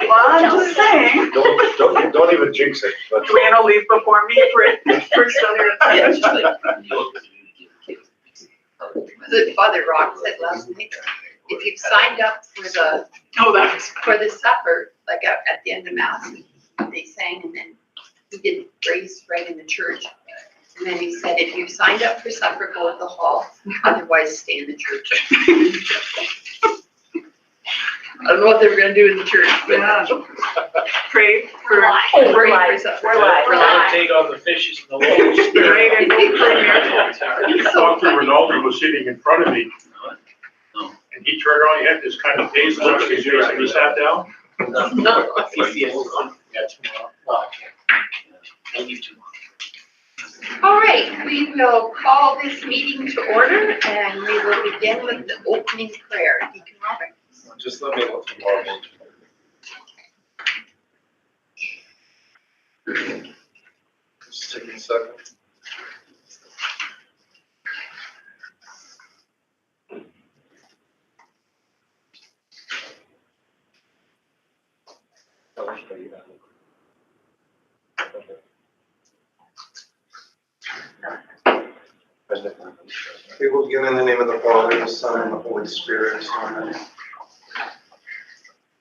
Well, I'm just saying. Don't even jinx it. But Joanna, leave before me for Southern. Was it Father Rock said last night, if you've signed up Oh, that's. for the supper, like at the end of Mass, they sang and then he did grace right in the church. And then he said, if you've signed up for supper, go to the hall, otherwise stay in the church. I don't know what they were gonna do in the church, but. Yeah. Pray for. We're live. We're live. Take on the fishes and the loaves. Right, and go for a miracle. Dr. Ronaldo was sitting in front of me. And he turned around, he had this kind of face on his face, and he sat down. No. Yeah, tomorrow. Well, I leave tomorrow. All right, we will call this meeting to order and we will begin with the opening prayer. Deacon Robert. Just let me look tomorrow. Just take a second. We will begin in the name of the Father, the Son, and the Holy Spirit. Amen.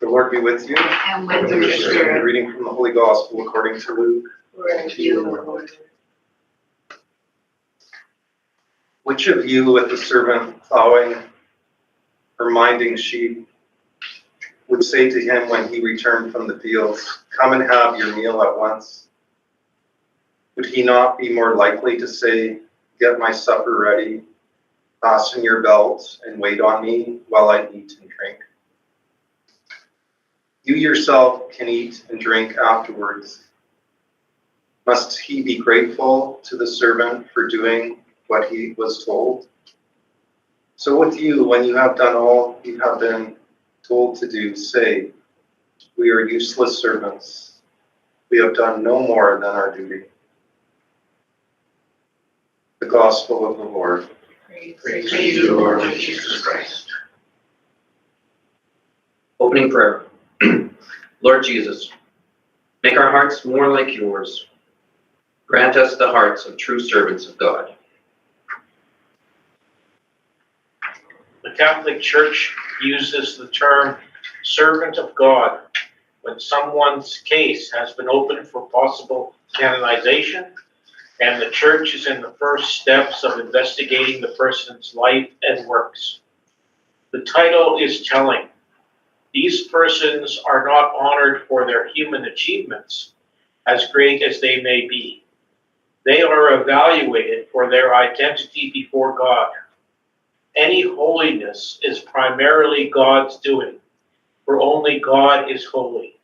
The Lord be with you. And with your spirit. A reading from the Holy Gospel according to Luke. Glory to you, Lord. Which of you, with the servant plowing or minding sheep, would say to him when he returned from the fields, "Come and have your meal at once"? Would he not be more likely to say, "Get my supper ready, fasten your belts, and wait on me while I eat and drink"? You yourself can eat and drink afterwards. Must he be grateful to the servant for doing what he was told? So with you, when you have done all you have been told to do, say, "We are useless servants. We have done no more than our duty." The Gospel of the Lord. Praise to you, Lord Jesus Christ. Opening prayer. Lord Jesus, make our hearts more like yours. Grant us the hearts of true servants of God. The Catholic Church uses the term servant of God when someone's case has been opened for possible canonization and the Church is in the first steps of investigating the person's life and works. The title is telling. These persons are not honored for their human achievements, as great as they may be. They are evaluated for their identity before God. Any holiness is primarily God's doing, for only God is holy.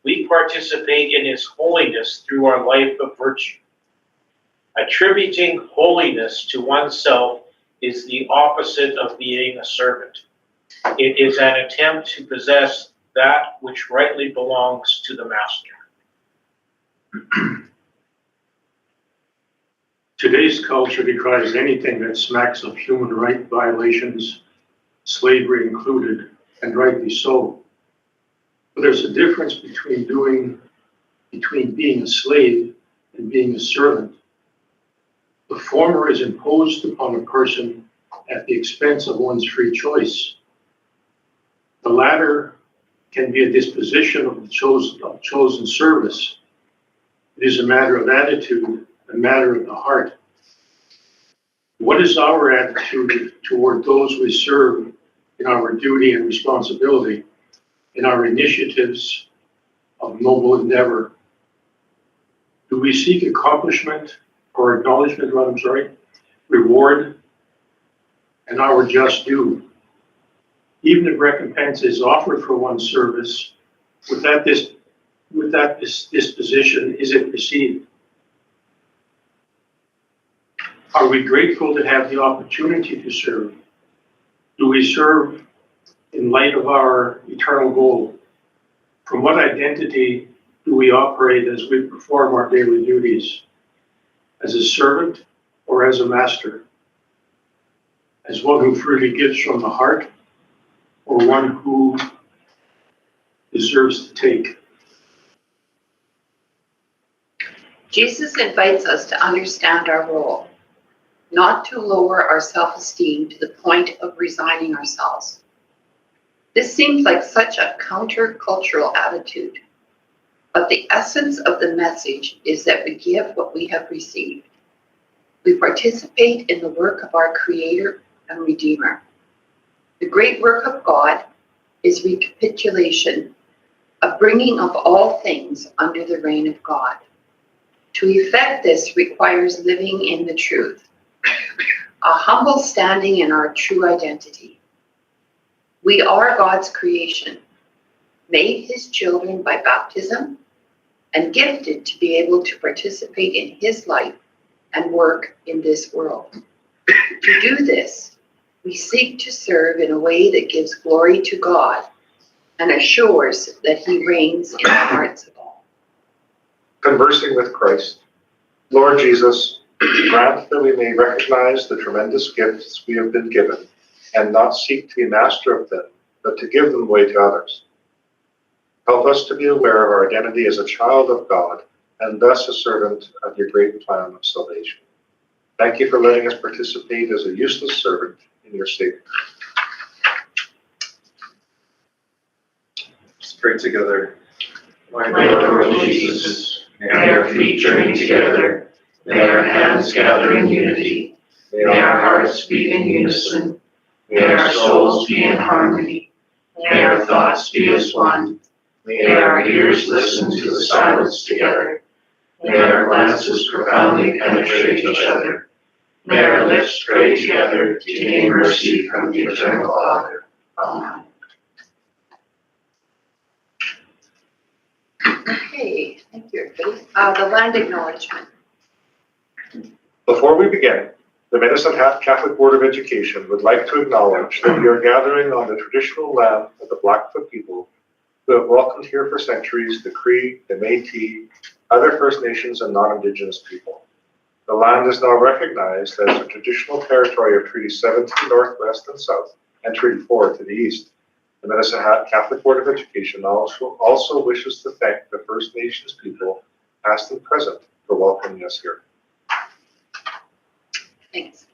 We participate in His holiness through our life of virtue. Attributing holiness to oneself is the opposite of being a servant. It is an attempt to possess that which rightly belongs to the master. Today's culture decries anything that smacks of human right violations, slavery included, and rightly so. But there's a difference between being a slave and being a servant. The former is imposed upon a person at the expense of one's free choice. The latter can be a disposition of chosen service. It is a matter of attitude, a matter of the heart. What is our attitude toward those we serve in our duty and responsibility, in our initiatives of noble endeavor? Do we seek accomplishment or acknowledgement, reward, and our just due? Even if recompense is offered for one's service, with that disposition, is it received? Are we grateful to have the opportunity to serve? Do we serve in light of our eternal goal? From what identity do we operate as we perform our daily duties? As a servant or as a master? As one who freely gives from the heart, or one who deserves to take. Jesus invites us to understand our role, not to lower our self-esteem to the point of resigning ourselves. This seems like such a counter-cultural attitude, but the essence of the message is that we give what we have received. We participate in the work of our Creator and Redeemer. The great work of God is recapitulation, a bringing of all things under the reign of God. To effect this requires living in the truth, a humble standing in our true identity. We are God's creation, made His children by baptism, and gifted to be able to participate in His life and work in this world. To do this, we seek to serve in a way that gives glory to God and assures that He reigns in the hearts of all. Conversing with Christ. Lord Jesus, grant that we may recognize the tremendous gifts we have been given and not seek to be master of them, but to give them away to others. Help us to be aware of our identity as a child of God and thus a servant of your great plan of salvation. Thank you for letting us participate as a useless servant in your Savior. Let's pray together. My Lord Jesus, may our feet journey together, may our hands gather in unity, may our hearts beat in unison, may our souls be in harmony, may our thoughts be as one, may our ears listen to the silence together, may our glances profoundly penetrate each other, may our lips pray together to gain mercy from the eternal Father. Amen. Okay, thank you, everybody. The land acknowledgement. Before we begin, the Medicine Hat Catholic Board of Education would like to acknowledge that we are gathering on the traditional land of the Blackfoot people who have welcomed here for centuries the Cree, the Métis, other First Nations and non-Indigenous people. The land is now recognized as the traditional territory of Treaty 7 to the northwest and south and Treaty 4 to the east. The Medicine Hat Catholic Board of Education also wishes to thank the First Nations people, past and present, for welcoming us here. Thanks.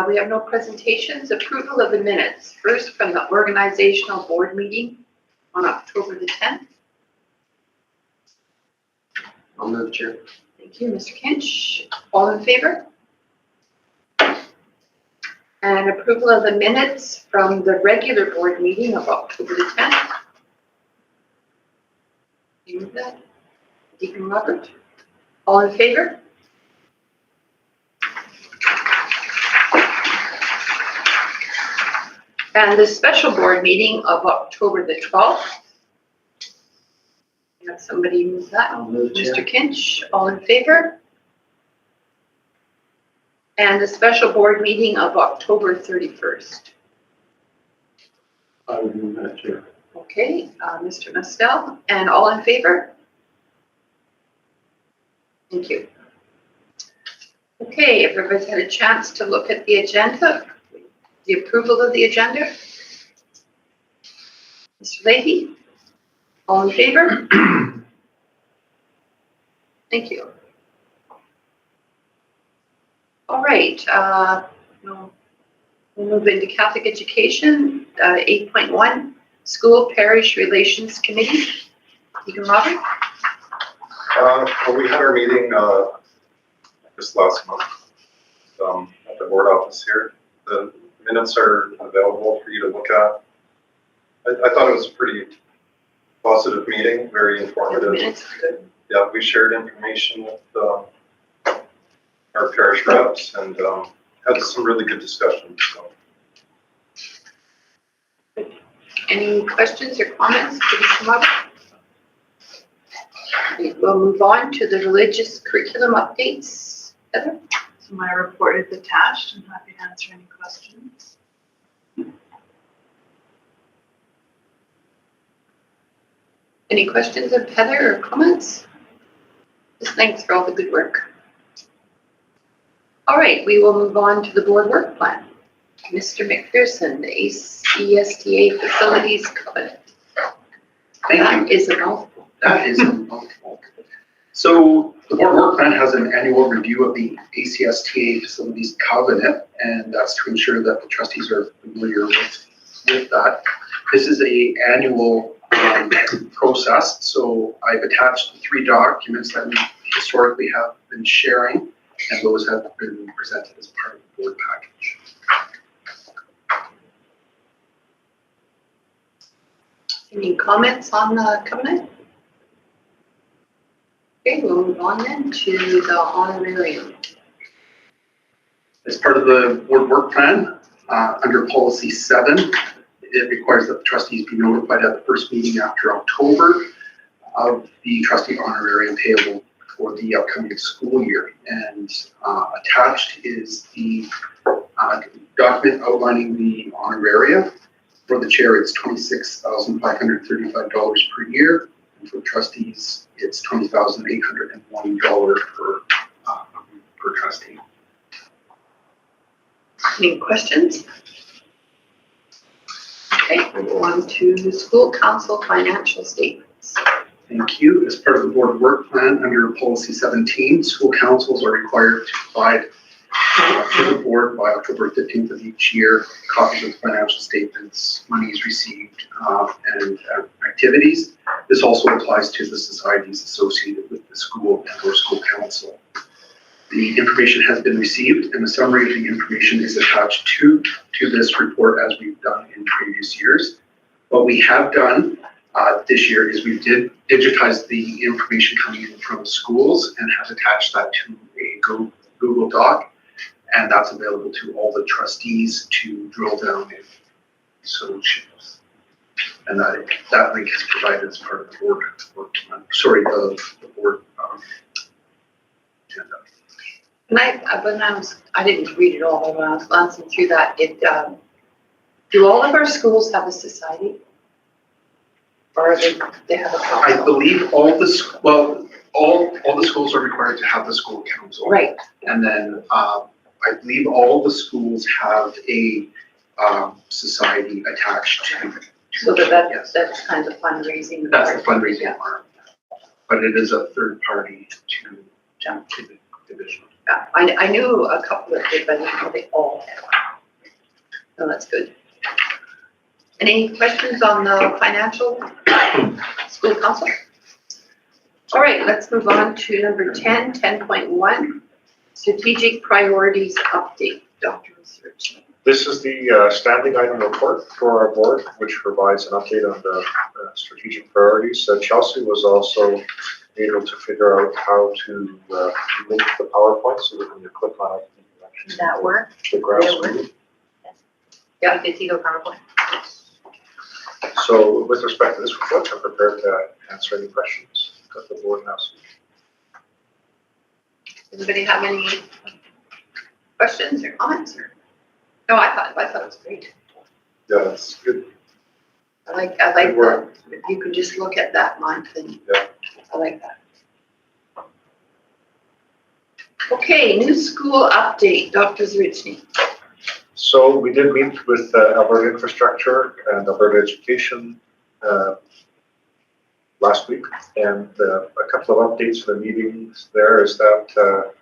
We have no presentations. Approval of the minutes. First, from the organizational board meeting on October the 10th. I'll move, Chair. Thank you, Mr. Kinch. All in favor? And approval of the minutes from the regular board meeting of October the 10th. You move that? Deacon Robert? All in favor? And the special board meeting of October the 12th. You have somebody move that? I'll move, Chair. Mr. Kinch, all in favor? And the special board meeting of October 31st. I would move that, Chair. Okay, Mr. Mustel, and all in favor? Thank you. Okay, everybody's had a chance to look at the agenda, the approval of the agenda. Mr. Leahy, all in favor? Thank you. All right, we'll move into Catholic Education, 8.1, School Parish Relations Committee. Deacon Robert? Well, we had our meeting just last month at the board office here. The minutes are available for you to look at. I thought it was a pretty positive meeting, very informative. Minutes are good. Yeah, we shared information with our parish reps and had some really good discussions. So. Any questions or comments for Deacon Robert? We'll move on to the religious curriculum updates. Heather? So my report is attached. I'm happy to answer any questions. Any questions of Heather or comments? Just thanks for all the good work. All right, we will move on to the board work plan. Mr. McPherson, the ACSTA Facilities Covenant. Thank That you. is a mouthful. That is a mouthful. So the board work plan has an annual review of the ACSTA facilities covenant, and that's to ensure that the trustees are familiar with that. This is a annual process, so I've attached 3 documents that we historically have been sharing, and those have been presented as part of the board package. Any comments on the covenant? Okay, we'll move on then to the honorarium. As part of the board work plan, under policy 7, it requires that the trustees be notified at the first meeting after October of the trustee honorarium payable for the upcoming school year. And attached is the document outlining the honoraria. For the chair, it's $26,535 per year. And for trustees, it's $20,801 per trustee. Any questions? Okay, we'll go on to the school council financial statements. Thank you. As part of the board work plan under policy 17, school councils are required to provide to the board by October 15th of each year copies of the financial statements, monies received, and activities. This also applies to the societies associated with the school and or school council. The information has been received, and a summary of the information is attached to this report as we've done in previous years. What we have done this year is we did digitize the information coming in from schools and have attached that to a Google Doc, and that's available to all the trustees to drill down in. So choose. And that link is provided as part of the board work plan. Sorry, the board agenda. And I didn't read it all, but when I was glancing through that, do all of our schools have a society? Or they have a council? I believe all the schools are required to have the school council. Right. And then I believe all the schools have a society attached to. So Yes. that's kind of fundraising. That's the fundraising Yeah. arm. But it is a third party to the division. Yeah, I knew a couple that did, but I didn't know they all had one. So that's good. Any questions on the financial school council? All right, let's move on to number 10, 10.1, strategic priorities update. Dr. Research. This is the standing item report for our board, which provides an update on the strategic priorities. Chelsea was also able to figure out how to link the PowerPoint so that when you click on it, you can actually Did that work? the graphs Did it work? move. Yeah, did you go PowerPoint? So with respect to this report, I'm prepared to answer any questions that the board has. Anybody have any questions or comments? No, I thought it was great. Yeah, that's good. I like Good work. that. If you could just look at that month and Yeah. I like that. Okay, new school update, Dr. Zwichny. So we did meet with Alberta Infrastructure and Alberta Education last week, and a couple of updates for the meetings there is that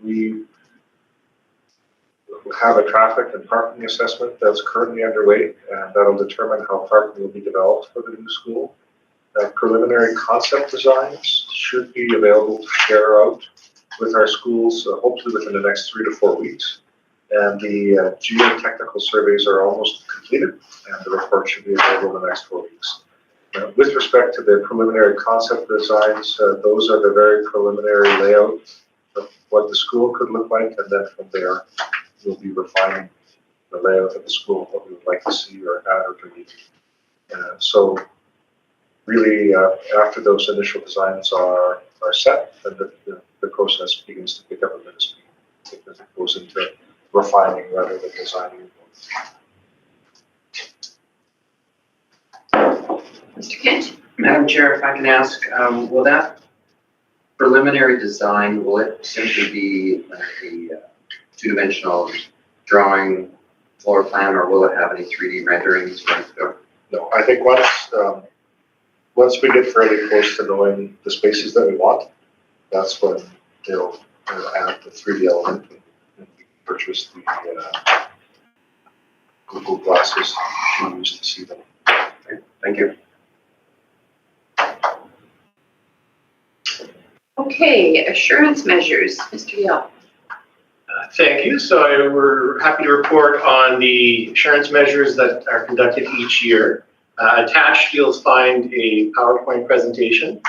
we have a traffic and parking assessment that's currently underway, and that'll determine how parking will be developed for the new school. Preliminary concept designs should be available to share out with our schools, hopefully within the next 3 to 4 weeks. And the geotechnical surveys are almost completed, and the report should be available in the next 4 weeks. With respect to the preliminary concept designs, those are the very preliminary layout of what the school could look like, and then from there, we'll be refining the layout of the school, what we would like to see or add or delete. So really, after those initial designs are set, then the process begins to pick up a bit of speed, because it goes into refining rather than designing. Mr. Kinch? Madam Chair, if I can ask, will that preliminary design, will it simply be like a two-dimensional drawing floor plan, or will it have any 3D renderings? No, I think once once we get fairly close to knowing the spaces that we want, that's when they'll add the 3D element and purchase the Google glasses to use to see them. Thank you. Okay, assurance measures, Mr. Yell. Thank you. So we're happy to report on the assurance measures that are conducted each year. Attached, you'll find a PowerPoint presentation.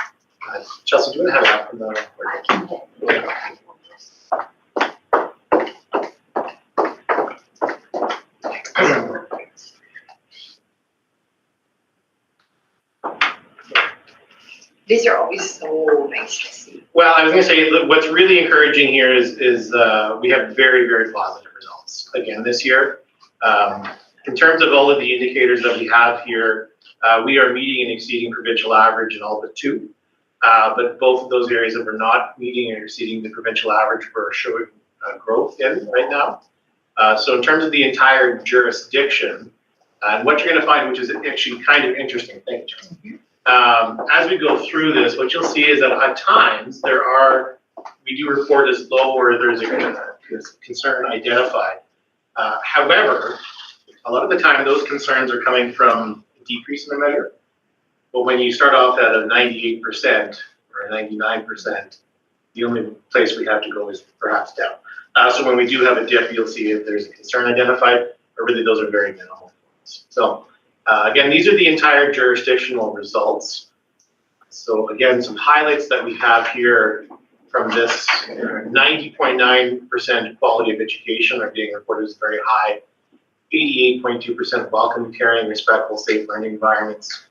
Chelsea, do you want to have that from the? These are always so nice to see. Well, I was going to say, look, what's really encouraging here is we have very, very positive results again this year. In terms of all of the indicators that we have here, we are meeting and exceeding provincial average in all but two. But both of those areas that we're not meeting and exceeding the provincial average, we're showing growth in right now. So in terms of the entire jurisdiction, and what you're going to find, which is actually kind of interesting, thank you, as we go through this, what you'll see is that at times we do report as low or there's a concern identified. However, a lot of the time those concerns are coming from a decrease in the measure. But when you start off at a 98% or a 99%, the only place we have to go is perhaps down. So when we do have a dip, you'll see if there's a concern identified, but really those are very minimal. So again, these are the entire jurisdictional results. So again, some highlights that we have here from this: 90.9% quality of education are being reported as very high, 88.2% welcome, caring, respectful, safe learning environments,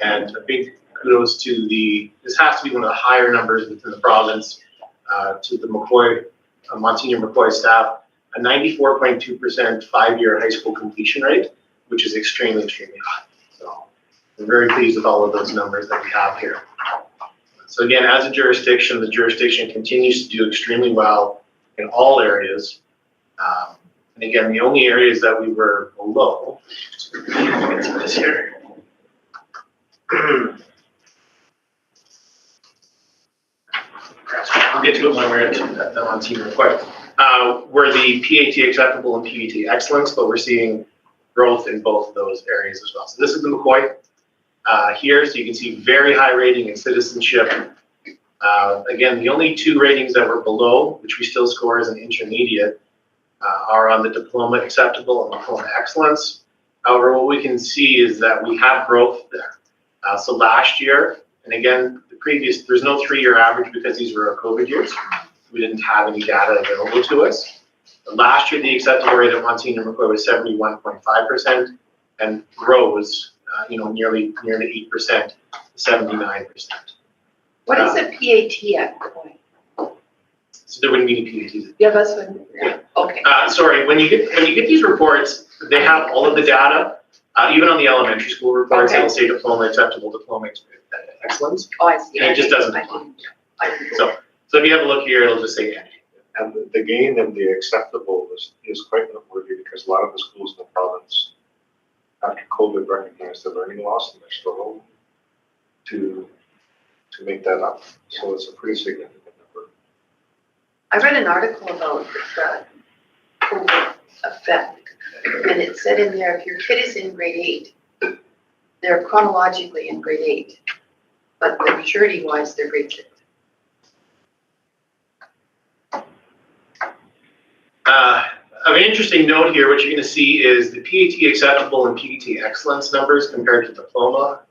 and a big kudos to this has to be one of the higher numbers within the province, to the McCoy, Monsignor McCoy staff, a 94.2% 5-year high school completion rate, which is extremely, extremely high. So we're very pleased with all of those numbers that we have here. So again, as a jurisdiction, the jurisdiction continues to do extremely well in all areas. And again, the only areas that we were below, this here. I'll get to it when we're at the Monsignor McCoy. We're the PAT acceptable and PAT excellence, but we're seeing growth in both of those areas as well. So this is the McCoy here, so you can see very high rating in citizenship. Again, the only two ratings that were below, which we still score as an intermediate, are on the diploma acceptable and diploma excellence. However, what we can see is that we have growth there. So last year, and again, there's no 3-year average because these were our COVID years. We didn't have any data available to us. Last year, the acceptable rate at Monsignor McCoy was 71.5% and rose, nearly 8%, 79%. What is a PAT at McCoy? So there wouldn't be any PATs. Yeah, that's what, yeah, okay. Sorry, when you get these reports, they have all of the data, even on the elementary school reports, Okay. It'll say diploma acceptable, diploma excellence. Oh, I see. And it just doesn't. So if you have a look here, it'll just say N. And the gain in the acceptable is quite noteworthy because a lot of the schools in the province, after COVID, recognized the learning loss and they're struggling to make that up. So it's a pretty significant number. I read an article about the COVID effect, and it said in there, if your kid is in grade 8, they're chronologically in grade 8, but the maturity-wise, they're grade 6. An interesting note here, what you're going to see is the PAT acceptable and PAT excellence numbers compared to diploma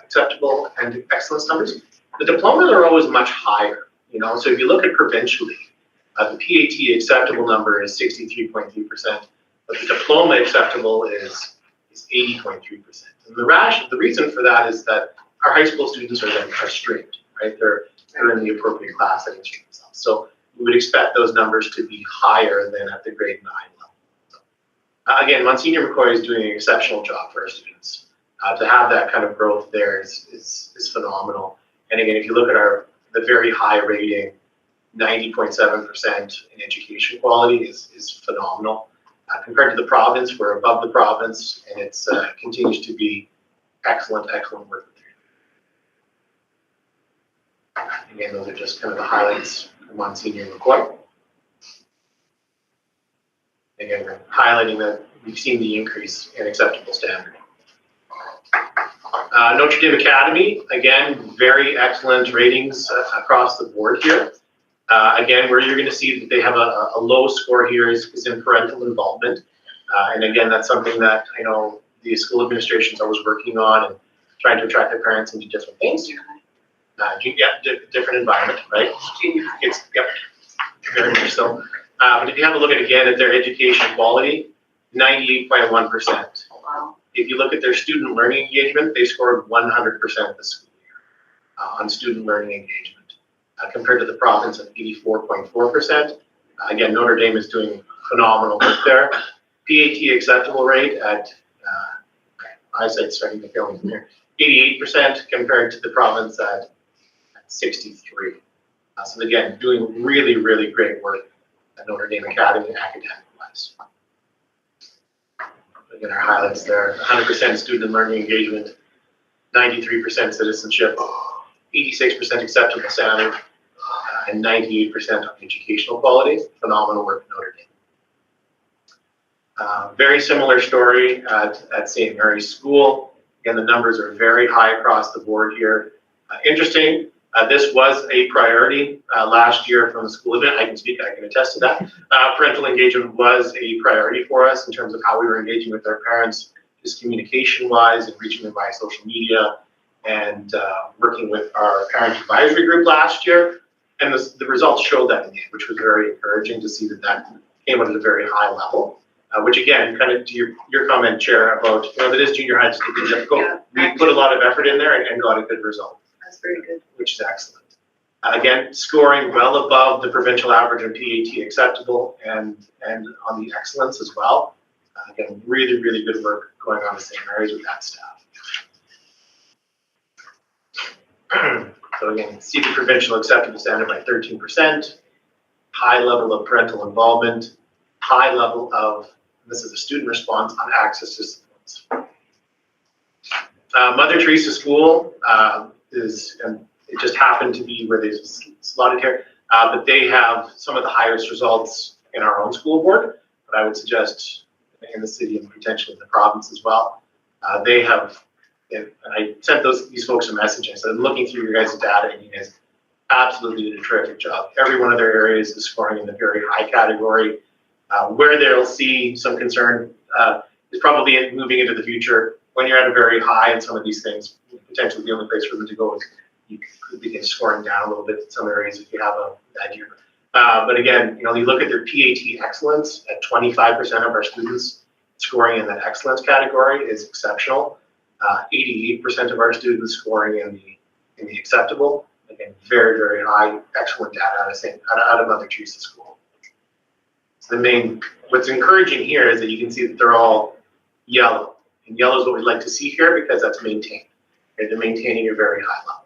acceptable and excellence numbers. The diplomas are always much higher, so if you look at provincially, the PAT acceptable number is 63.3%, but the diploma acceptable is 80.3%. And the reason for that is that our high school students are streamed, right? They're in the appropriate class settings for themselves. So we would expect those numbers to be higher than at the grade 9 level. So, again, Monsignor McCoy is doing an exceptional job for our students. To have that kind of growth there is phenomenal. And again, if you look at the very high rating, 90.7% in education quality is phenomenal. Compared to the province, we're above the province, and it continues to be excellent work. Again, those are just kind of the highlights from Monsignor McCoy. Again, we're highlighting that we've seen the increase in acceptable standard. Notre Dame Academy, again, very excellent ratings across the board here. Again, where you're going to see that they have a low score here is in parental involvement. And again, that's something that I know the school administration is always working on and trying to attract their parents into different things. Different environment, right? It's, yep, very much so. But if you have a look at, again, at their education quality, 98.1%. Wow. If you look at their student learning engagement, they scored 100% this school year on student learning engagement, compared to the province at 84.4%. Again, Notre Dame is doing phenomenal work there. PAT acceptable rate at, eyesight's starting to fail me from here, 88% compared to the province at 63. So again, doing really, really great work at Notre Dame Academy academic-wise. Again, our highlights there, 100% student learning engagement, 93% citizenship, 86% acceptable standard, and 98% on educational quality. Phenomenal work at Notre Dame. Very similar story at St. Mary's School. Again, the numbers are very high across the board here. Interesting, this was a priority last year from the school event. I can attest to that. Parental engagement was a priority for us in terms of how we were engaging with our parents, just communication-wise and reaching them via social media, and working with our parent advisory group last year. And the results showed that in the end, which was very encouraging to see that came out at a very high level. Which again, kind of to your comment, Chair, about that is junior high, it's difficult. Yeah, we put a lot of effort in there and got a good result. That's very good. Which is excellent. Again, scoring well above the provincial average in PAT acceptable and on the excellence as well. Again, really, really good work going on at St. Mary's with that staff. So again, see the provincial acceptable standard by 13%, high level of parental involvement, high level of, this is a student response on access to supports. Mother Teresa School is, and it just happened to be where they slotted here, but they have some of the highest results in our own school board, but I would suggest in the city and potentially in the province as well. They have, and I sent these folks a message. I said, I'm looking through your guys' data, and you guys absolutely did a terrific job. Every one of their areas is scoring in the very high category. Where they'll see some concern is probably moving into the future. When you're at a very high in some of these things, potentially the only place for them to go is you could begin scoring down a little bit in some areas if you have a bad year. But again, you look at their PAT excellence at 25% of our students scoring in that excellence category is exceptional. 88% of our students scoring in the acceptable. Again, very, very high, excellent data out of Mother Teresa School. So what's encouraging here is that you can see that they're all yellow. And yellow is what we'd like to see here because that's maintained. Okay, they're maintaining a very high level.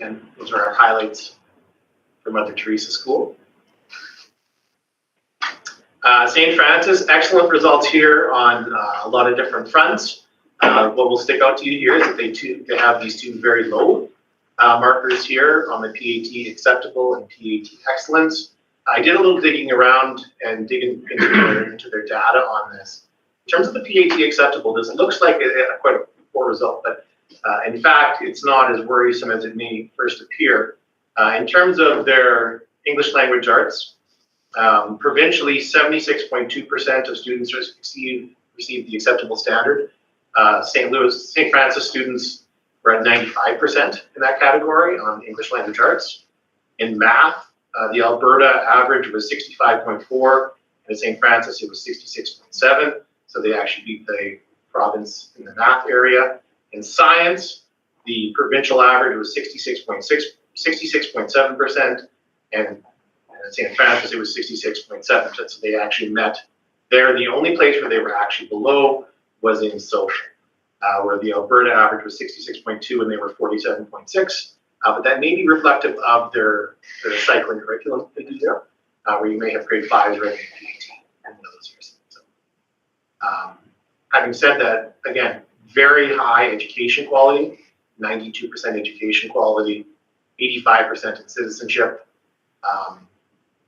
And those are our highlights for Mother Teresa School. St. Francis, excellent results here on a lot of different fronts. What will stick out to you here is that they have these two very low markers here on the PAT acceptable and PAT excellence. I did a little digging around and digging into their data on this. In terms of the PAT acceptable, this looks like quite a poor result, but in fact, it's not as worrisome as it may first appear. In terms of their English language arts, provincially, 76.2% of students receive the acceptable standard. St. Francis students were at 95% in that category on English language arts. In math, the Alberta average was 65.4, and at St. Francis it was 66.7, so they actually beat the province in the math area. In science, the provincial average was 66.7%, and at St. Francis it was 66.7%, so they actually met there. The only place where they were actually below was in social, where the Alberta average was 66.2 and they were 47.6. But that may be reflective of their cycling curriculum they do there, where you may have grade 5s rated PAT in one of those years. So, having said that, again, very high education quality, 92% education quality, 85% in citizenship.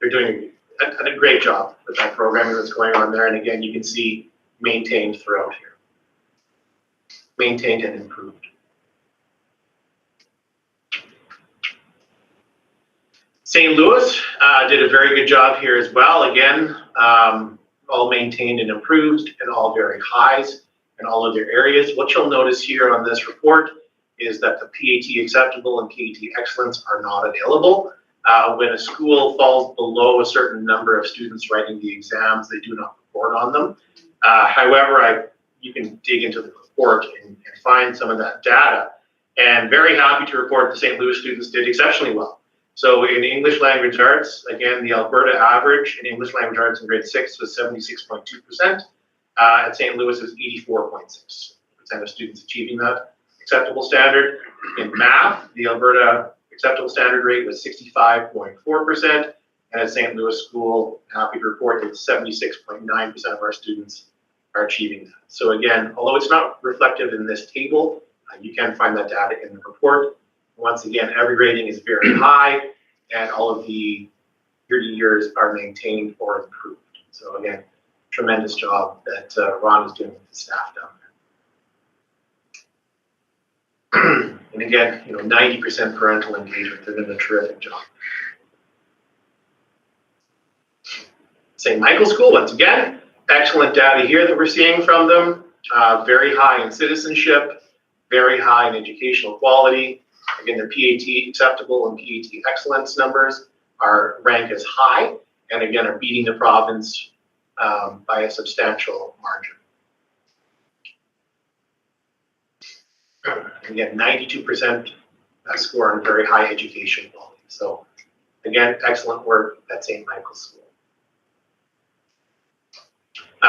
They're doing a great job with that programming that's going on there. And again, you can see maintained throughout here. Maintained and improved. St. Louis did a very good job here as well. Again, all maintained and improved and all very highs in all of their areas. What you'll notice here on this report is that the PAT acceptable and PAT excellence are not available. When a school falls below a certain number of students writing the exams, they do not report on them. However, you can dig into the report and find some of that data. And very happy to report the St. Louis students did exceptionally well. So in English language arts, again, the Alberta average in English language arts in grade 6 was 76.2%. At St. Louis, it was 84.6% of students achieving that acceptable standard. In math, the Alberta acceptable standard rate was 65.4%. And at St. Louis School, happy to report that 76.9% of our students are achieving that. So again, although it's not reflective in this table, you can find that data in the report. Once again, every rating is very high, and all of the year-to-years are maintained or improved. So again, tremendous job that Ron is doing with the staff down there. And again, 90% parental engagement. They're doing a terrific job. St. Michael's School, once again, excellent data here that we're seeing from them. Very high in citizenship, very high in educational quality. Again, the PAT acceptable and PAT excellence numbers are ranked as high, and again, are beating the province by a substantial margin. Again, 92% score on very high education quality. So again, excellent work at St. Michael's School.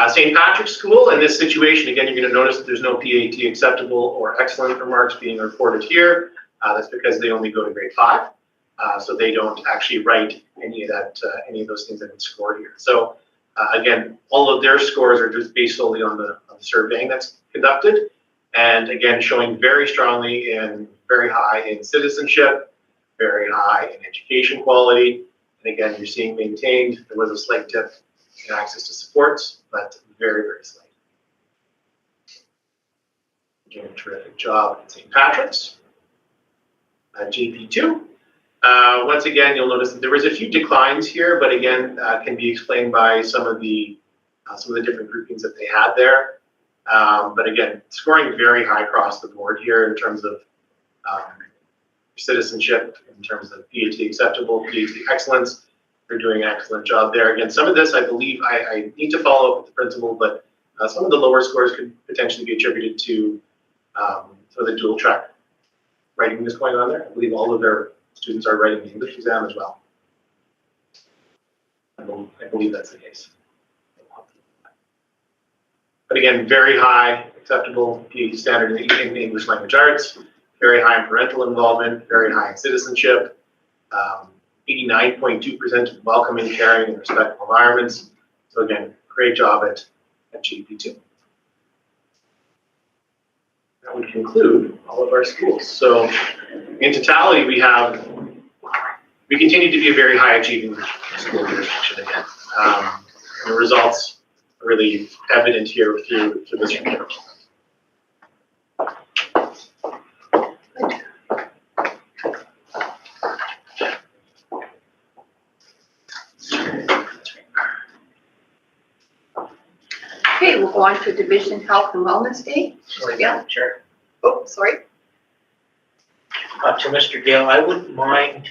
St. Patrick's School, in this situation, again, you're going to notice that there's no PAT acceptable or excellent remarks being reported here. That's because they only go to grade 5. So they don't actually write any of those things that would score here. So again, all of their scores are just based solely on the surveying that's conducted. And again, showing very strongly in very high in citizenship, very high in education quality. And again, you're seeing maintained. There was a slight dip in access to supports, but very, very slight. Doing a terrific job at St. Patrick's. JP2. Once again, you'll notice that there was a few declines here, but again, can be explained by some of the different groupings that they had there. But again, scoring very high across the board here in terms of citizenship, in terms of PAT acceptable, PAT excellence. They're doing an excellent job there. Again, some of this, I believe, I need to follow up with the principal, but some of the lower scores could potentially be attributed to some of the dual track writing that's going on there. I believe all of their students are writing the English exam as well. I believe that's the case. But again, very high acceptable PAT standard in English language arts, very high in parental involvement, very high in citizenship, 89.2% welcoming, caring, and respectful environments. So again, great job at JP2. That would conclude all of our schools. So in totality, we continue to be a very high achieving school jurisdiction again. The results are really evident here through this report. Okay, we'll go on to Division Health and Wellness Day. Yeah. Sure. Oh, sorry. To Mr. Gale, I wouldn't mind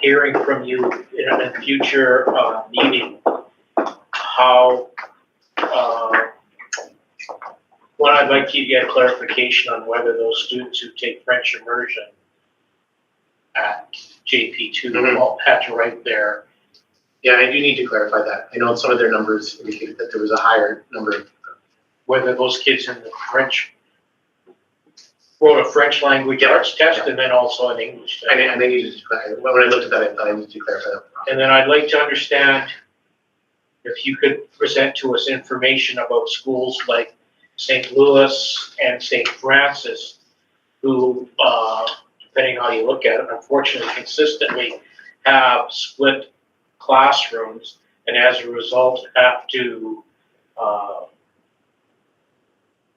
hearing from you in a future meeting how, well, I'd like you to get clarification on whether those students who take French immersion at JP2 all had to write their. Yeah, I do need to clarify that. I know some of their numbers indicated that there was a higher number of. Whether those kids in the French wrote a French language arts test and then also an English test. And they needed to clarify. When I looked at that, I thought I needed to clarify that. And then I'd like to understand if you could present to us information about schools like St. Louis and St. Francis who, depending how you look at it, unfortunately consistently have split classrooms and as a result have to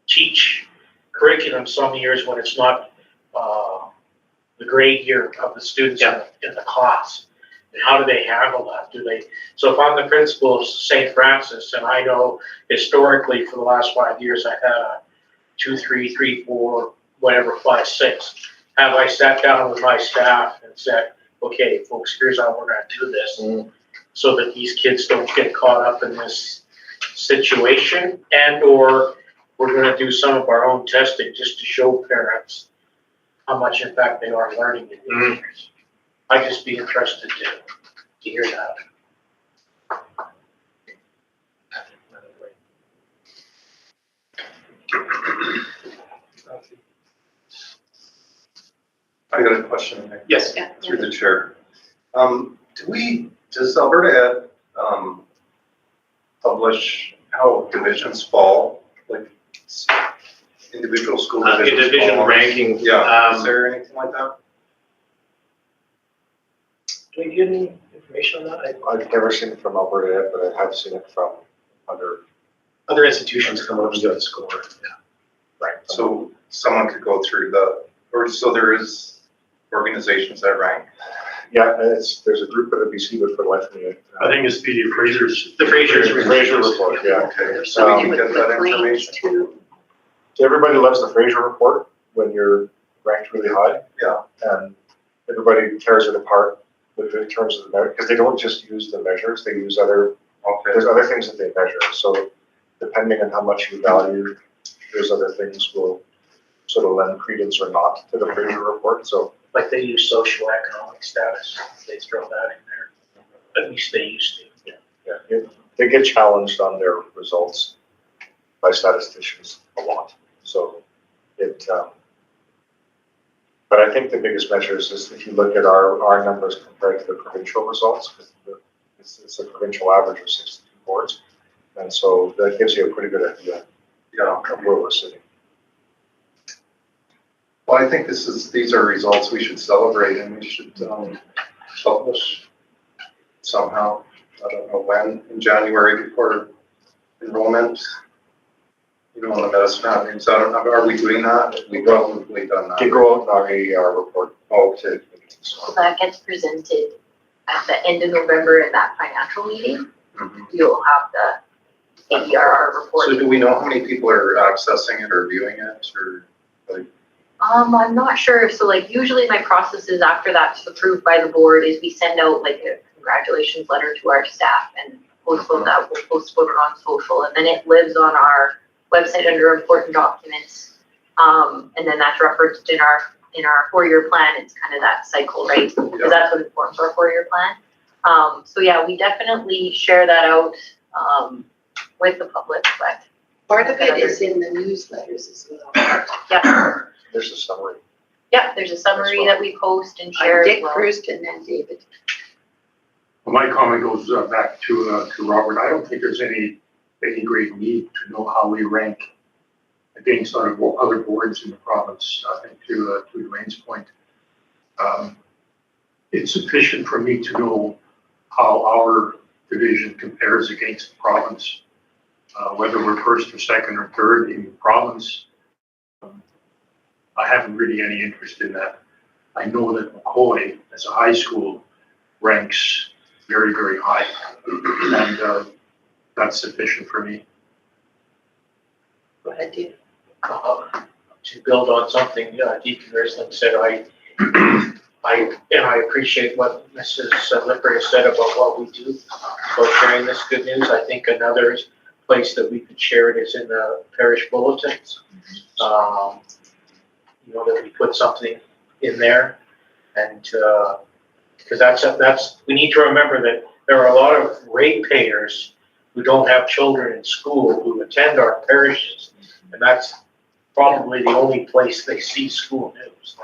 teach curriculum some years when it's not the grade year of the students in the class. And how do they handle that? So if I'm the principal of St. Francis and I know historically for the last 5 years I've had a 2, 3, 3, 4, whatever, 5, 6, have I sat down with my staff and said, okay, folks, here's how we're gonna do this, so that these kids don't get caught up in this situation, and or we're gonna do some of our own testing just to show parents how much in fact they are learning in these years. I'd just be interested to hear that. I got a question Yes. Yeah. through the chair. Does Alberta Ed, publish how divisions fall, like individual school divisions? Division fall? ranking. Yeah, is there anything like that? Do we get any information on that? I've never seen it from Alberta Ed, but I have seen it from other Institutions come up and do the score. right. So someone could go through so there is organizations that rank? Yeah, there's a group at the BC, but for the life of me, I think it's the Fraser's. The Fraser report, yeah. Okay, so we can With get that Maclean's information. too. So everybody loves the Fraser report when you're ranked really high. Yeah. And everybody tears it apart in terms of the measure, because they don't just use the measures, they use there's other things that they measure. So depending on how much you value, there's other things will sort of lend credence or not to the Fraser report. So Like they use socioeconomic status, they throw that in there, at least they used to. yeah, they get challenged on their results by statisticians a lot. So but I think the biggest measure is just if you look at our numbers compared to the provincial results, because it's a provincial average of 62 boards. And so that gives you a pretty good idea of where we're sitting. Well, I think these are results we should celebrate and we should publish somehow. I don't know when, in January before enrollment. On the Medicine Hat News. I don't know, are we doing that? We've probably done that. They go out on a report. Okay. So that gets presented at the end of November in that financial meeting. Mhm. You'll have the AERR report. So do we know how many people are accessing it or viewing it or like? I'm not sure. So like usually my process is after that's approved by the board is we send out like a congratulations letter to our staff and post that, we'll post it on social, and then it lives on our website under important documents. And then that's referenced in our 4-year plan. It's kind of that cycle, right? Because that's what informs our 4-year plan. So yeah, we definitely share that out with the public, but Part of it is in the newsletters as well. yeah, There's a summary. yeah, there's a summary that we post and share as Dick well. first and then David. Well, my comment goes back to Robert. I don't think there's any great need to know how we rank against other boards in the province. I think to Dwayne's point, it's sufficient for me to know how our division compares against the province, whether we're first or second or third in the province. I haven't really any interest in that. I know that McCoy, as a high school, ranks very, very high, and that's sufficient for me. Go ahead, David. To build on something Deacon Risling said, I appreciate what Mrs. Lipper has said about what we do, about sharing this good news. I think another place that we could share it is in the parish bulletins. That we put something in there, and because we need to remember that there are a lot of ratepayers who don't have children in school who attend our parishes, and that's probably the only place they see school news.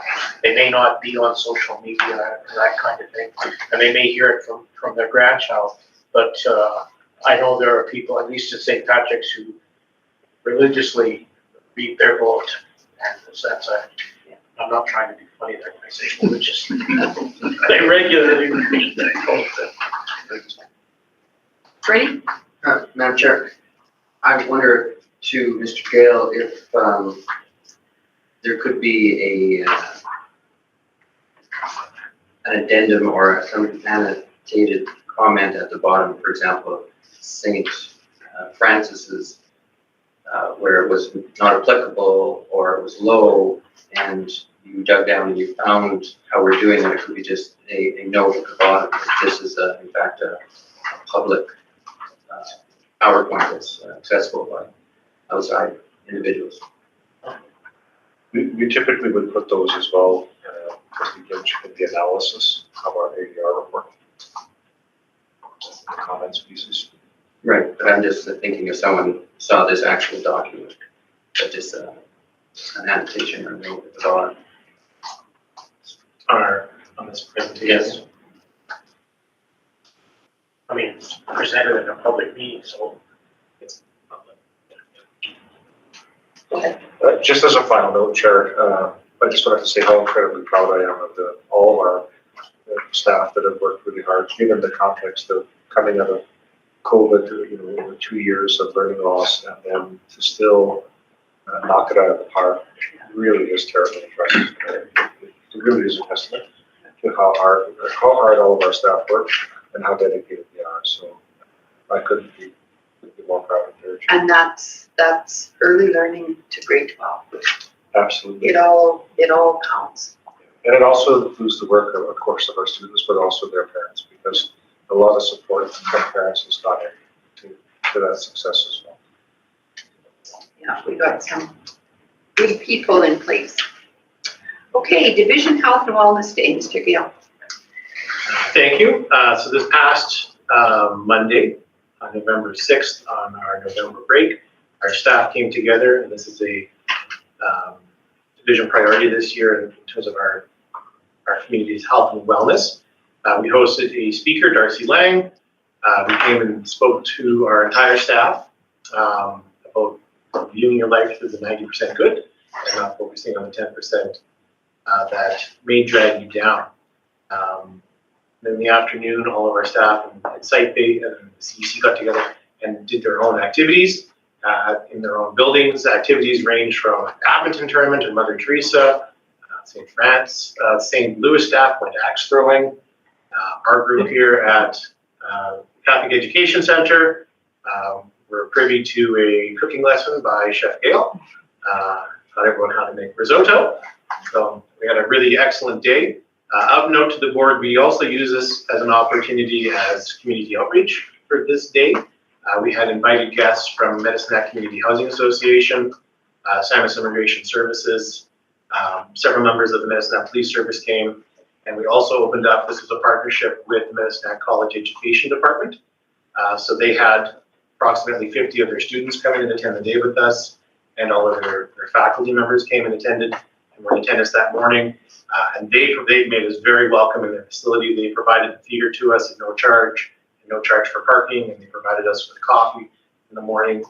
They may not be on social media and that kind of thing, and they may hear it from their grandchild, but I know there are people, at least at St. Patrick's, who religiously read their bulletin, and that's I'm not trying to be funny there, I say, well, it's just, they regularly repeat that whole thing. Freddie? Madam Chair, I wonder to Mr. Gale if there could be an addendum or some annotated comment at the bottom, for example, St. Francis's, where it was not applicable or it was low, and you dug down and you found how we're doing it. It could be just a note at the bottom that this is in fact a public PowerPoint that's accessible by outside individuals. We typically would put those as well, as we get in the analysis of our ADR report. The comments pieces. Right, but I'm just thinking if someone saw this actual document, but just an annotation or note at the bottom. On this presentation. I mean, it's presented in a public meeting, so it's public. Just as a final note, Chair, I just wanted to say how incredibly proud I am of all of our staff that have worked really hard, given the context of coming out of COVID, over 2 years of learning loss, and then to still knock it out of the park really is terribly impressive. It really is a testament to how hard all of our staff work and how dedicated they are. So I couldn't be more proud of their And that's early learning to grade 12. Absolutely. It all counts. And it also includes the work of course, of our students, but also their parents, because a lot of support from parents has gone into that success as well. Yeah, we got some good people in place. Okay, Division Health and Wellness Day, Mr. Gale. Thank you. So this past Monday, on November 6th, on our November break, our staff came together, and this is a division priority this year in terms of our community's health and wellness. We hosted a speaker, Darcy Lang. We came and spoke to our entire staff about viewing your life through the 90% good and not focusing on the 10% that may drag you down. In the afternoon, all of our staff and site-based and the CEC got together and did their own activities in their own buildings. Activities range from a badminton tournament in Mother Teresa, St. France, St. Louis staff went axe throwing. Our group here at Catholic Education Center, we're privy to a cooking lesson by Chef Gale. Taught everyone how to make risotto. So we had a really excellent day. Of note to the board, we also use this as an opportunity as community outreach for this day. We had invited guests from Medicine Hat Community Housing Association, Samus Immigration Services, several members of the Medicine Hat Police Service came, and we also opened up, this was a partnership with the Medicine Hat College Education Department. So they had approximately 50 of their students come in and attend the day with us, and all of their faculty members came and attended and were in attendance that morning. And they made us very welcome in their facility. They provided the theater to us at no charge for parking, and they provided us with coffee in the morning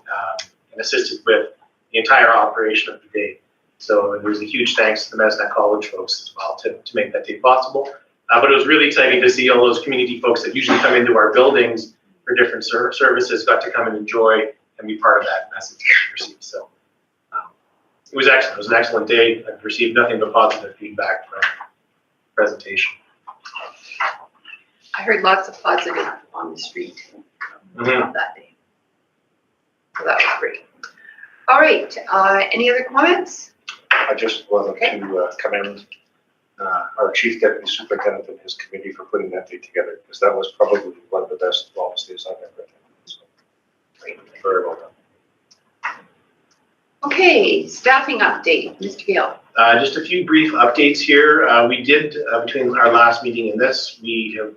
and assisted with the entire operation of the day. So there was a huge thanks to the Medicine Hat College folks as well to make that day possible. But it was really exciting to see all those community folks that usually come into our buildings for different services got to come and enjoy and be part of that message that we received. So it was excellent. It was an excellent day. I've received nothing but positive feedback from the presentation. I heard lots of positive on the street that day. So that was great. All right, any other comments? I just wanted to commend our Chief Deputy Superintendent and his committee for putting that day together, because that was probably one of the best wellness days I've ever attended. So, very well done. Okay, staffing update, Mr. Gale. Just a few brief updates here. We did, between our last meeting and this, we have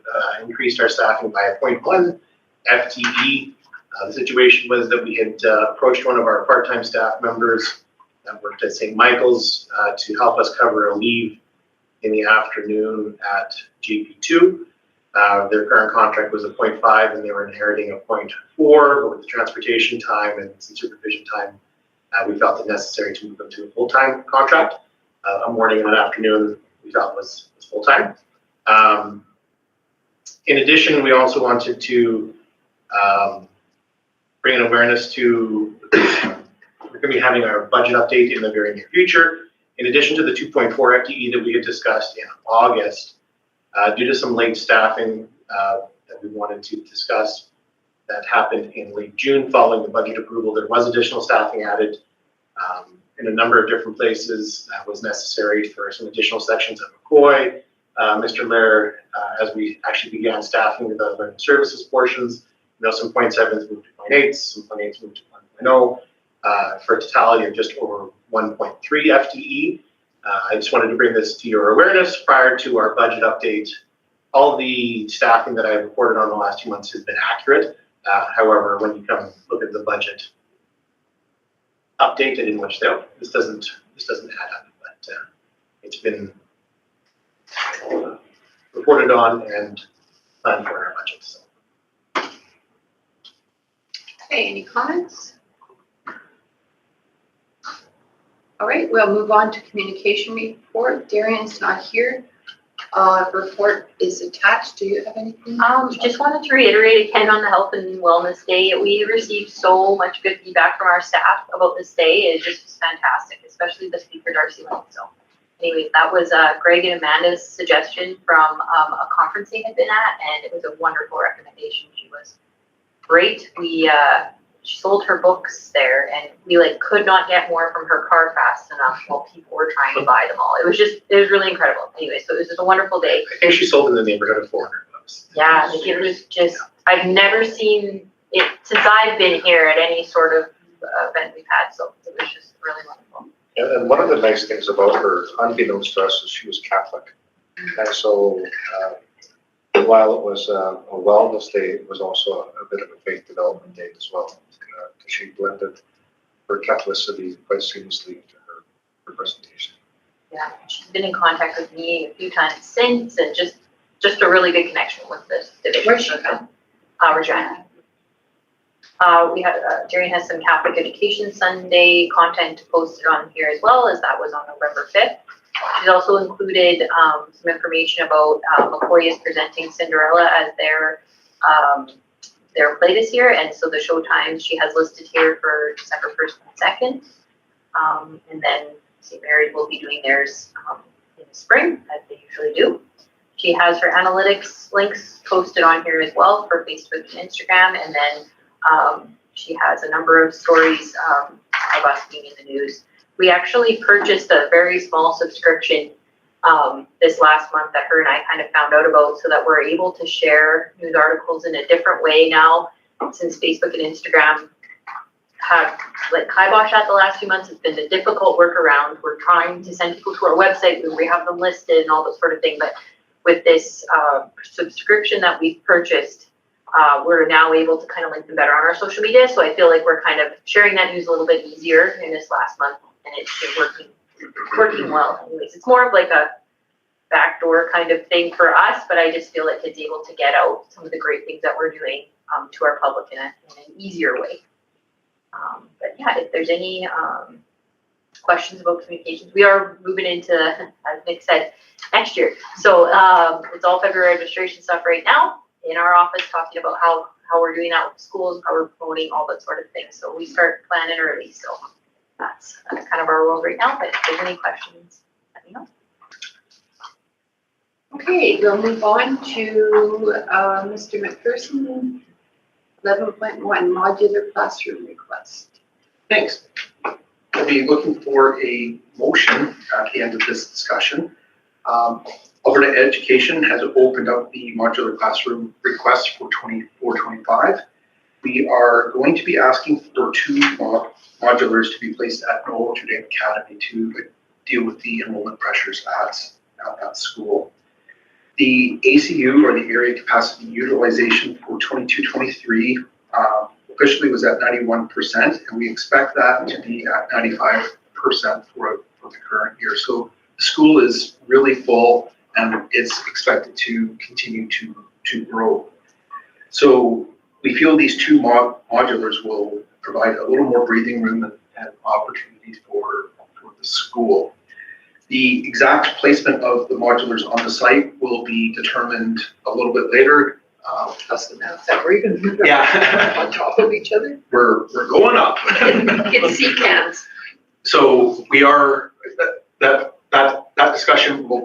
increased our staffing by a 0.1 FTE. The situation was that we had approached one of our part-time staff members that worked at St. Michael's to help us cover a leave in the afternoon at JP2. Their current contract was a 0.5 and they were inheriting a 0.4, but with the transportation time and some supervision time, we felt it necessary to move them to a full-time contract. a morning and an afternoon we thought was full-time. In addition, we also wanted to bring an awareness to, we're going to be having our budget update in the very near future. In addition to the 2.4 FTE that we had discussed in August, due to some late staffing that we wanted to discuss that happened in late June following the budget approval, there was additional staffing added in a number of different places that was necessary for some additional sections of McCoy. Mr. Lair, as we actually began staffing the learning services portions, some 0.7s moved to 0.8s, some 0.8s moved to 1.0, for a totality of just over 1.3 FTE. I just wanted to bring this to your awareness prior to our budget update. All the staffing that I reported on the last 2 months has been accurate. However, when you come look at the budget update, I didn't much there. This doesn't add up, but it's been reported on and planned for in our budget. So. Okay, any comments? All right, we'll move on to communication report. Darian's not here. Report is attached. Do you have anything? Just wanted to reiterate again on the Health and Wellness Day. We received so much good feedback from our staff about this day. It just was fantastic, especially the speaker, Darcy Lane. So anyway, that was Greg and Amanda's suggestion from a conference they had been at, and it was a wonderful recommendation. She was great. She sold her books there, and we could not get more from her car fast enough while people were trying to buy them all. It was really incredible. Anyway, so it was just a wonderful day. I think she sold in the neighborhood of 400 books. Yeah, it was just, I've never seen it since I've been here at any sort of event we've had, so it was just really wonderful. And one of the nice things about her, unbeknownst to us, is she was Catholic. And so while it was a wellness day, it was also a bit of a faith development day as well. She blended her Catholicity quite seamlessly into her presentation. Yeah, she's been in contact with me a few times since, and just a really good connection with this division. Where's she from? Regina. We have Darian has some Catholic Education Sunday content posted on here as well, as that was on November 5th. She's also included some information about McCoy is presenting Cinderella as their play this year, and so the show times she has listed here for December 1st and 2nd. And then St. Mary's will be doing theirs in the spring, as they usually do. She has her analytics links posted on here as well for Facebook and Instagram, and then she has a number of stories of us being in the news. We actually purchased a very small subscription this last month that her and I kind of found out about, so that we're able to share news articles in a different way now, since Facebook and Instagram have kiboshed at the last few months. It's been a difficult workaround. We're trying to send people to our website where we have them listed and all that sort of thing, but with this subscription that we've purchased, we're now able to kind of link them better on our social media. So I feel like we're kind of sharing that news a little bit easier in this last month, and it's been working well. Anyways, it's more of a backdoor kind of thing for us, but I just feel like it's able to get out some of the great things that we're doing to our public in an easier way. But yeah, if there's any questions about communications, we are moving into, as Nick said, next year. So it's all February registration stuff right now in our office, talking about how we're doing that with schools, how we're promoting, all that sort of thing. So we start planning early. So that's kind of our role right now. But if there's any questions, let me know. Okay, we'll move on to Mr. McPherson, 11.1 modular classroom request. Thanks. I'll be looking for a motion at the end of this discussion. Alberta Education has opened up the modular classroom request for 24-25. We are going to be asking for 2 modulars to be placed at Notre Dame Academy to deal with the enrollment pressures at that school. The ACU, or the area capacity utilization for 22-23, officially was at 91%, and we expect that to be at 95% for the current year. So the school is really full, and it's expected to continue to grow. So we feel these 2 modulars will provide a little more breathing room and opportunities for the school. The exact placement of the modulars on the site will be determined a little bit later. Custom house, that we're even Yeah. on top of each other. We're going up. Get sea cans. So we are, that discussion will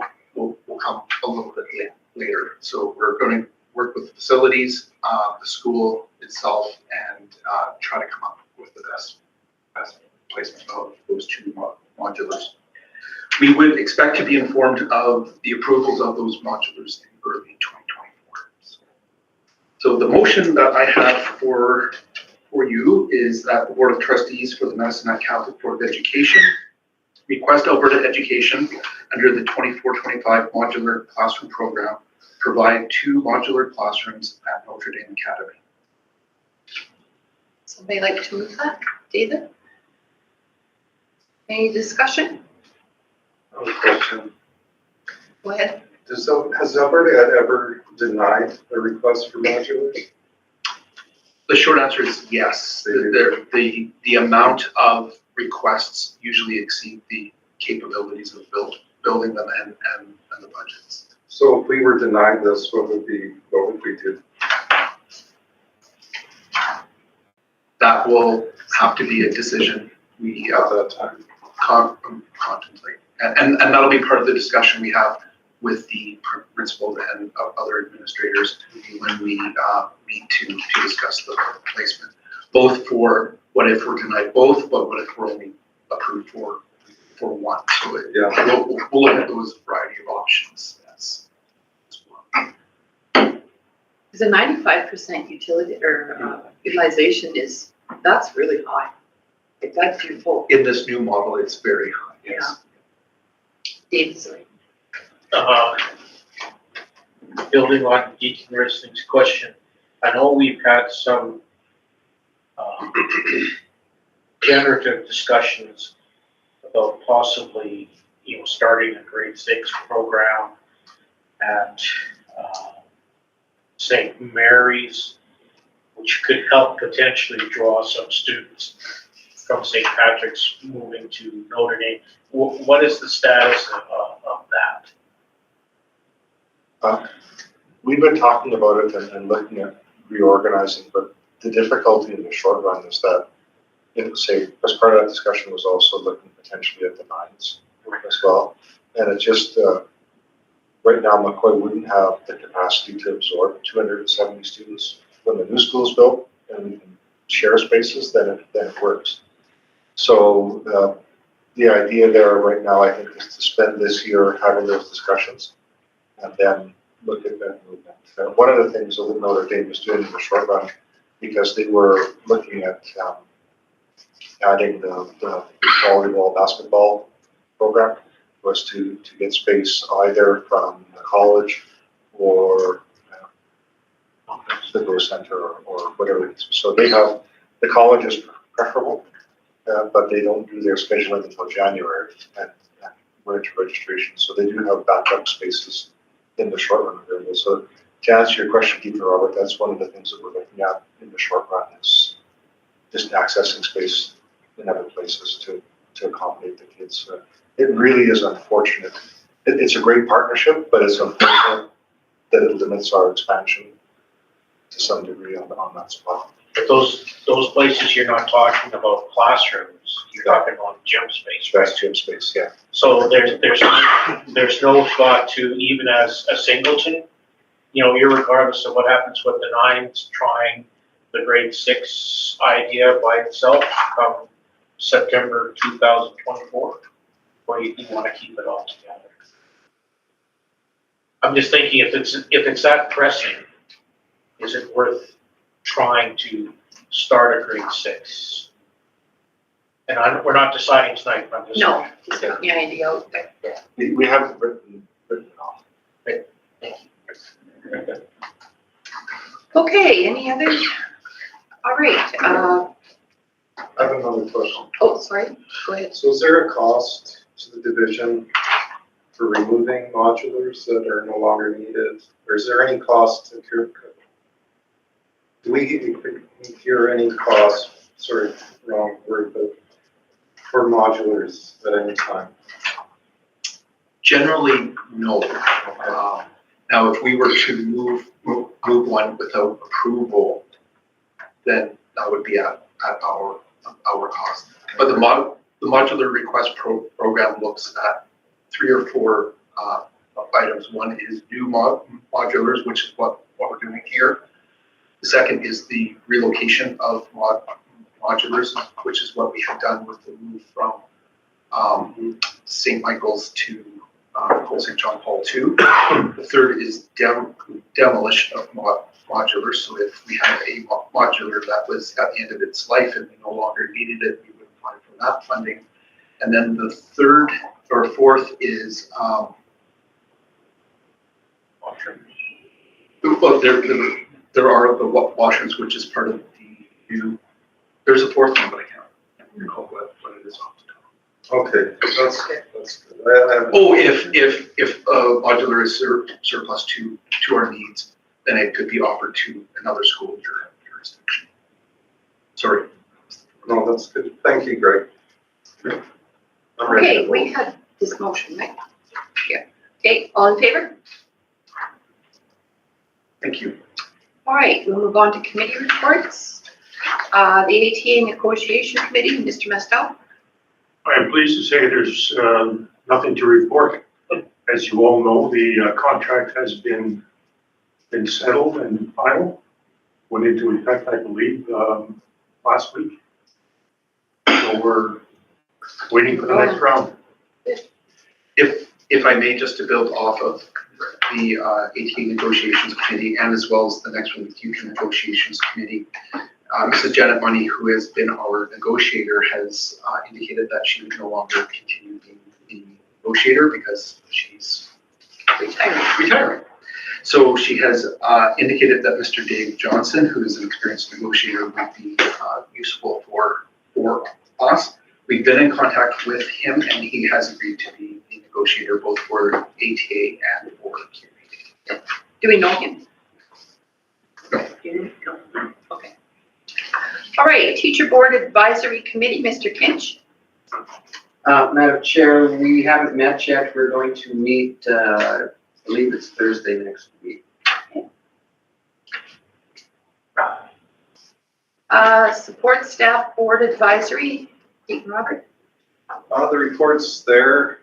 come a little bit later. So we're going to work with the facilities, the school itself, and try to come up with the best placement of those two modulars. We would expect to be informed of the approvals of those modulars in early 2024. So the motion that I have for you is that the Board of Trustees for the Medicine Hat Catholic Board of Education request Alberta Education under the 24-25 modular classroom program provide 2 modular classrooms at Notre Dame Academy. Somebody like to move that? David? Any discussion? Question. Go ahead. Has Alberta ever denied a request for modulars? The short answer is yes. The amount of requests usually exceed the capabilities of building them and the budgets. So if we were denied this, what would we do? That will have to be a decision we At that time? contemplate. And that'll be part of the discussion we have with the principal and other administrators when we meet to discuss the placement. Both for what if we're denied both, but what if we're only approved for one. So we'll look at those variety of options as well. Because a 95% utility or utilization that's really high. If that's your full. In this new model, it's very high, yes. David, sorry. Building on Deacon Risling's question, I know we've had some generative discussions about possibly, starting a grade 6 program at St. Mary's, which could help potentially draw some students from St. Patrick's moving to Notre Dame. What is the status of that? We've been talking about it and looking at reorganizing, but the difficulty in the short run is that, as part of that discussion was also looking potentially at the 9s as well. And it just, right now, McCoy wouldn't have the capacity to absorb 270 students. When the new school's built and we can share spaces, then it works. So the idea there right now, I think, is to spend this year having those discussions and then look at that movement. One of the things that Notre Dame was doing in the short run, because they were looking at adding the volleyball, basketball program, was to get space either from the college or the Go Center or whatever it is. So they have, the college is preferable, but they don't do their scheduling until January and we're into registration. So they do have backup spaces in the short run available. So to answer your question, Deacon Robert, that's one of the things that we're looking at in the short run is just accessing space in other places to accommodate the kids. It really is unfortunate. It's a great partnership, but it's unfortunate that it limits our expansion to some degree on that spot. But those places, you're not talking about classrooms, you're talking about gym space, right? That's gym space, yeah. So there's no thought to, even as a singleton, irregardless of what happens with the 9s, trying the grade 6 idea by itself come September 2024, or you want to keep it all together? I'm just thinking if it's that pressing, is it worth trying to start a grade 6? And we're not deciding tonight, but I'm just. No, just putting the idea out there. We haven't written it off. Okay, any others? All right, I have another question. sorry, go ahead. So is there a cost to the division for removing modulars that are no longer needed? Or is there any cost to do we hear any cost, sorry, wrong word, but for modulars at any time? Generally, no. Now, if we were to move one without approval, then that would be at our cost. But the modular request program looks at 3 or 4 items. One is new modulars, which is what we're doing here. The second is the relocation of modulars, which is what we have done with the move from St. Michael's to Old St. John Paul II. The third is demolition of modulars. So if we have a modular that was at the end of its life and we no longer needed it, we would apply for that funding. And then the third or fourth is well, there are the washrooms, which is part of the new. There's a fourth one, but I can't recall what it is off the top. Okay, that's good. Oh, if modular is surplus to our needs, then it could be offered to another school jurisdiction. Sorry. No, that's good. Thank you, Greg. I'm ready Okay, to we vote. had this motion, right? Yeah. Okay, all in favor? Thank you. All right, we'll move on to committee reports. The ATA Negotiation Committee, Mr. Mestel. I am pleased to say there's nothing to report. As you all know, the contract has been settled and final. Went into effect, I believe, last week. So we're waiting for the next round. If I may, just to build off of the ATA Negotiations Committee and as well as the next one, the Future Negotiations Committee, Mrs. Janet Money, who has been our negotiator, has indicated that she would no longer continue being the negotiator because she's retiring. So she has indicated that Mr. Dave Johnson, who is an experienced negotiator, would be useful for us. We've been in contact with him and he has agreed to be the negotiator both for ATA and for QA. Do we know him? No. No. Okay. All right, Teacher Board Advisory Committee, Mr. Kinch. Madam Chair, we haven't met yet. We're going to meet, I believe it's Thursday next week. Support Staff Board Advisory, Deacon Robert. The report's there.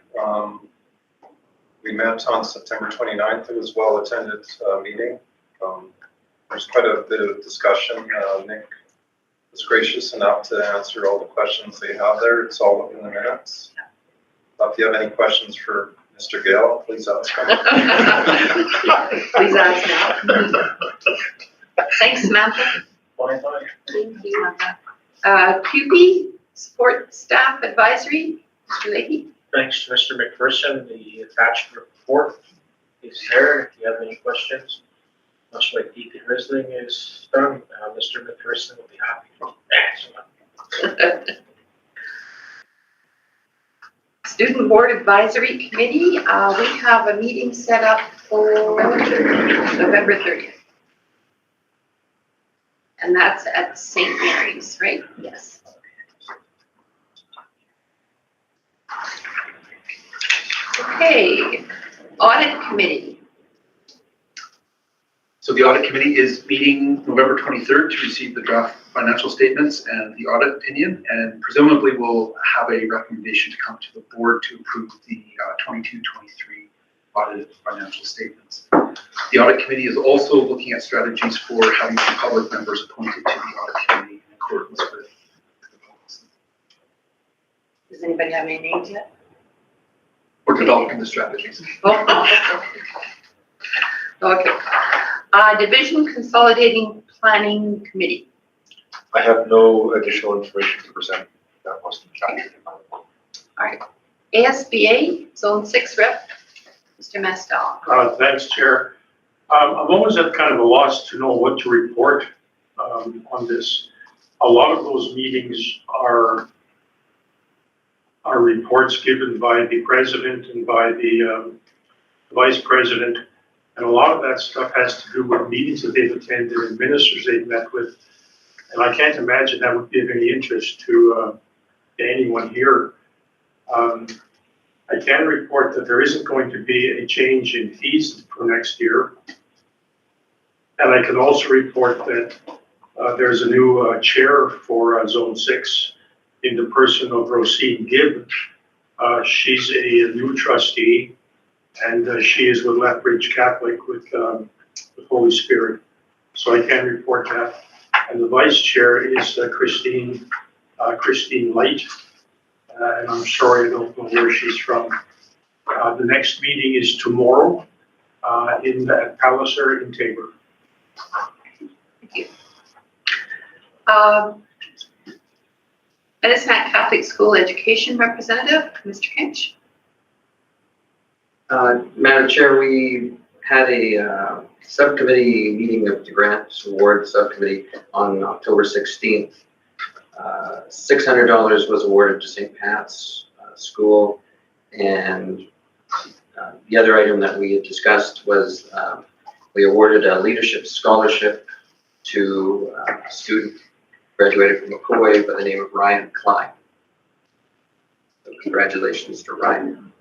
We met on September 29th. It was a well-attended meeting. There's quite a bit of discussion. Nick was gracious enough to answer all the questions they have there. It's all in the minutes. If you have any questions for Mr. Gale, please ask him. Please ask now. Thanks, Samantha. Bye. Thank you. QP, Support Staff Advisory, Mr. Leahy. Thanks to Mr. McPherson. The attached report is there. If you have any questions, much like Deacon Risling is done, Mr. McPherson will be happy to answer. Student Board Advisory Committee, we have a meeting set up for November 30th. And that's at St. Mary's, right? Yes. Okay, Audit Committee. So the Audit Committee is meeting November 23rd to receive the draft financial statements and the audit opinion, and presumably we'll have a recommendation to come to the board to approve the 22-23 audited financial statements. The Audit Committee is also looking at strategies for having some public members appointed to the Audit Committee in accordance with the policy. Does anybody have any names yet? We're developing the strategies. Okay. Division Consolidating Planning Committee. I have no additional information to present that wasn't captured in my report. All right. ASBA, Zone 6 Rep, Mr. Mestel. Thanks, Chair. I'm always at kind of a loss to know what to report on this. A lot of those meetings are reports given by the president and by the vice president. And a lot of that stuff has to do with meetings that they've attended and ministers they've met with. And I can't imagine that would be of any interest to anyone here. I can report that there isn't going to be a change in fees for next year. And I can also report that there's a new chair for Zone 6 in the person of Rosine Gibb. She's a new trustee, and she is with Lethbridge Catholic with the Holy Spirit. So I can report that. And the vice chair is Christine Light. And I'm sorry, I don't know where she's from. The next meeting is tomorrow at Palliser in Tabor. Thank you. Medicine Hat Catholic School Education Representative, Mr. Kinch. Madam Chair, we had a subcommittee meeting of the Grants Award Subcommittee on October 16th. $600 was awarded to St. Pat's School, and the other item that we had discussed was we awarded a leadership scholarship to a student graduated from McCoy by the name of Ryan Klein. So congratulations to Ryan.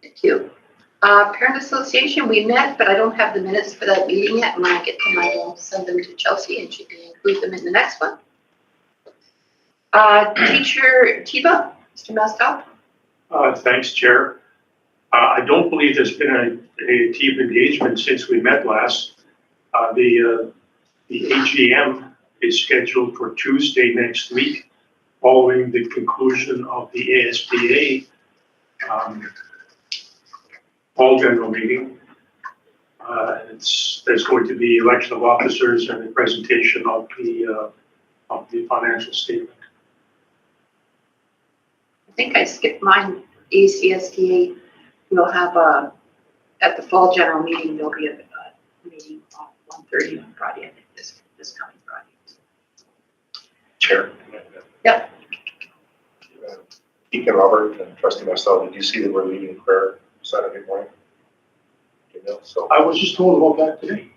Thank you. Parent Association, we met, but I don't have the minutes for that meeting yet. When I get them, I will send them to Chelsea and she can include them in the next one. Teacher Tiba, Mr. Mastoff. Thanks, Chair. I don't believe there's been a team engagement since we met last. The AGM is scheduled for Tuesday next week, following the conclusion of the ASBA fall general meeting. There's going to be election of officers and a presentation of the financial statement. I think I skipped mine. ACSDA will have at the fall general meeting, there'll be a meeting on 1:30 on Friday, I think this coming Friday. Chair. Yep. Deacon Robert and Trustee Marcel, did you see that we're leading prayer Saturday morning? You know, so. I was just told about that today.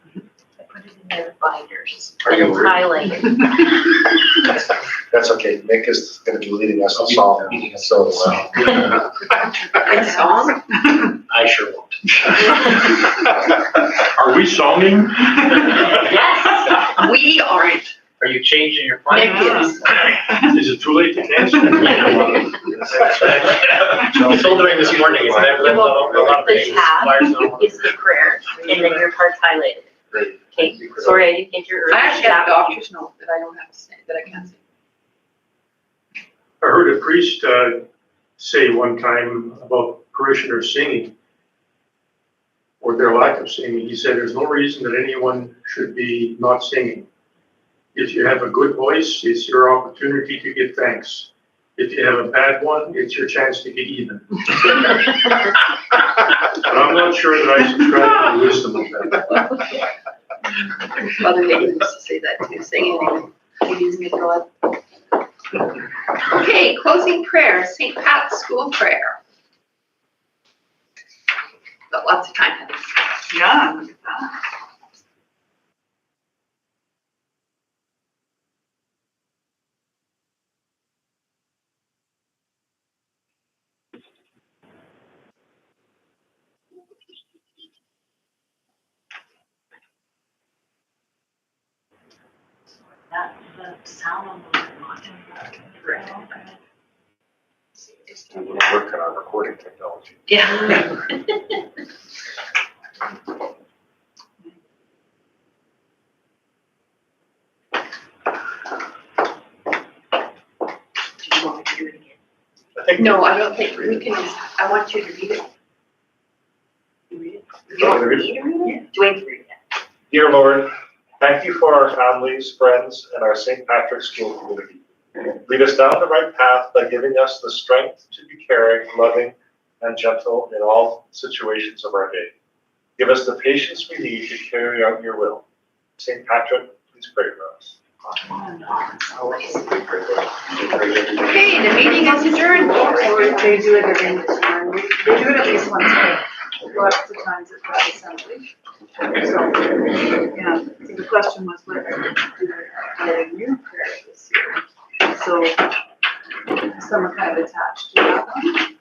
I put it in their binders. Are And you it's really? highlighted. That's okay. Nick is going to be leading us in song. So, And song? I sure won't. Are we songing? Yes. We aren't. Are you changing your Nick plan? is. Is it too late to cancel? I told her this morning, it's never a lot of The things. tab Flyers don't- is the prayer, and then your part's highlighted. great. Okay, Thank you for that. sorry, I didn't get your. I actually have a doctor's note that I don't have to say, that I can't say. I heard a priest say one time about parishioners singing, or their lack of singing. He said, there's no reason that anyone should be not singing. If you have a good voice, it's your opportunity to give thanks. If you have a bad one, it's your chance to get even. But I'm not sure that I subscribe to the wisdom of that. Mother Nature used to say that too, sing anything. He used me for what? Okay, closing prayer, St. Pat's School prayer. Got lots of time. Heather. Yeah, look at that. The sound on the We're working on recording technology. Yeah. Do you want me to do it again? I think. No, I don't think, we can just, I want you to read it. You read it? You want me to read it? Dwayne can read it. Dear Lord, thank you for our families, friends, and our St. Patrick's School community. Lead us down the right path by giving us the strength to be caring, loving, and gentle in all situations of our day. Give us the patience we need to carry out your will. St. Patrick, please pray for us. Okay, the meeting is adjourned. Or they do it every, they do it at least once a week. Lots of times at that assembly. So, yeah, so the question was whether to do a new prayer this year. So some are kind of attached to that one.